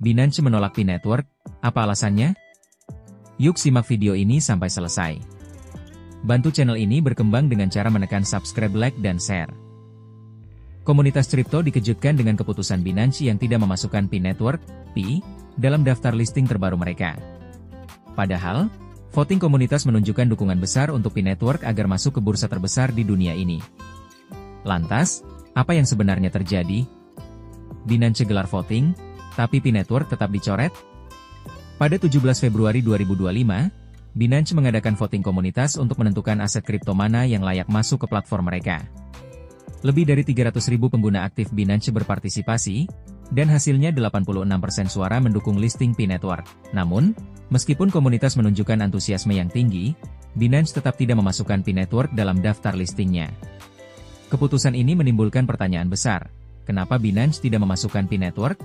Binance menolak Pi Network, apa alasannya? Yuk simak video ini sampai selesai. Bantu channel ini berkembang dengan cara menekan subscribe, like, dan share. Komunitas kripto dikejutkan dengan keputusan Binance yang tidak memasukkan Pi Network, Pi, dalam daftar listing terbaru mereka. Padahal, voting komunitas menunjukkan dukungan besar untuk Pi Network agar masuk ke bursa terbesar di dunia ini. Lantas, apa yang sebenarnya terjadi? Binance gelar voting, tapi Pi Network tetap dicoret? Pada 17 Februari 2025, Binance mengadakan voting komunitas untuk menentukan aset kripto mana yang layak masuk ke platform mereka. Lebih dari 300.000 pengguna aktif Binance berpartisipasi, dan hasilnya 86% suara mendukung listing Pi Network. Namun, meskipun komunitas menunjukkan antusiasme yang tinggi, Binance tetap tidak memasukkan Pi Network dalam daftar listingnya. Keputusan ini menimbulkan pertanyaan besar, kenapa Binance tidak memasukkan Pi Network?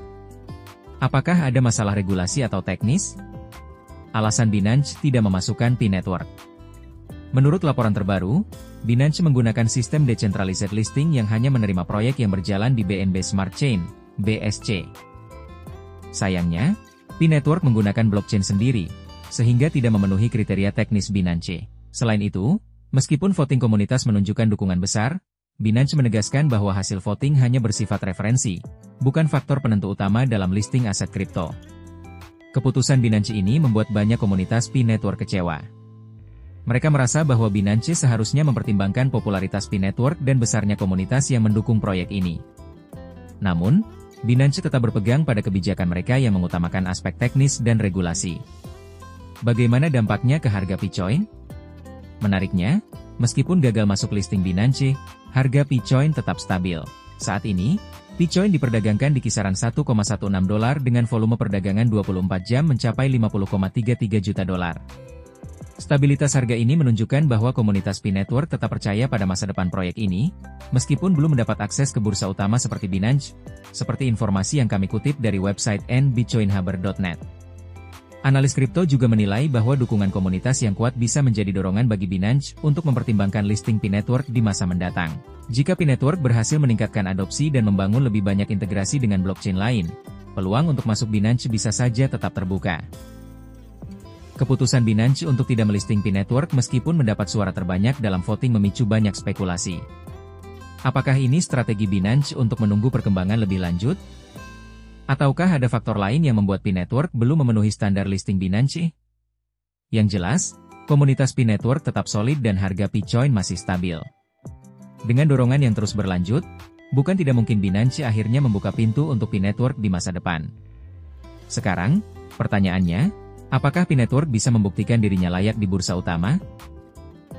Apakah ada masalah regulasi atau teknis? Alasan Binance tidak memasukkan Pi Network. Menurut laporan terbaru, Binance menggunakan sistem decentralized listing yang hanya menerima proyek yang berjalan di BNB Smart Chain, BSC. Sayangnya, Pi Network menggunakan blockchain sendiri, sehingga tidak memenuhi kriteria teknis Binance. Selain itu, meskipun voting komunitas menunjukkan dukungan besar, Binance menegaskan bahwa hasil voting hanya bersifat referensi, bukan faktor penentu utama dalam listing aset kripto. Keputusan Binance ini membuat banyak komunitas Pi Network kecewa. Mereka merasa bahwa Binance seharusnya mempertimbangkan popularitas Pi Network dan besarnya komunitas yang mendukung proyek ini. Namun, Binance tetap berpegang pada kebijakan mereka yang mengutamakan aspek teknis dan regulasi. Bagaimana dampaknya ke harga Picoin? Menariknya, meskipun gagal masuk listing Binance, harga Picoin tetap stabil. Saat ini, Picoin diperdagangkan di kisaran $1,16 dengan volume perdagangan 24 jam mencapai 50,33 juta dolar. Stabilitas harga ini menunjukkan bahwa komunitas Pi Network tetap percaya pada masa depan proyek ini, meskipun belum mendapat akses ke bursa utama seperti Binance, seperti informasi yang kami kutip dari website nbitcoinhaber.net. Analis kripto juga menilai bahwa dukungan komunitas yang kuat bisa menjadi dorongan bagi Binance untuk mempertimbangkan listing Pi Network di masa mendatang. Jika Pi Network berhasil meningkatkan adopsi dan membangun lebih banyak integrasi dengan blockchain lain, peluang untuk masuk Binance bisa saja tetap terbuka. Keputusan Binance untuk tidak melisting Pi Network meskipun mendapat suara terbanyak dalam voting memicu banyak spekulasi. Apakah ini strategi Binance untuk menunggu perkembangan lebih lanjut? Ataukah ada faktor lain yang membuat Pi Network belum memenuhi standar listing Binance? Yang jelas, komunitas Pi Network tetap solid dan harga Picoin masih stabil. Dengan dorongan yang terus berlanjut, bukan tidak mungkin Binance akhirnya membuka pintu untuk Pi Network di masa depan. Sekarang, pertanyaannya, apakah Pi Network bisa membuktikan dirinya layak di bursa utama?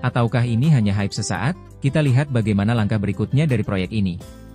Ataukah ini hanya hype sesaat? Kita lihat bagaimana langkah berikutnya dari proyek ini.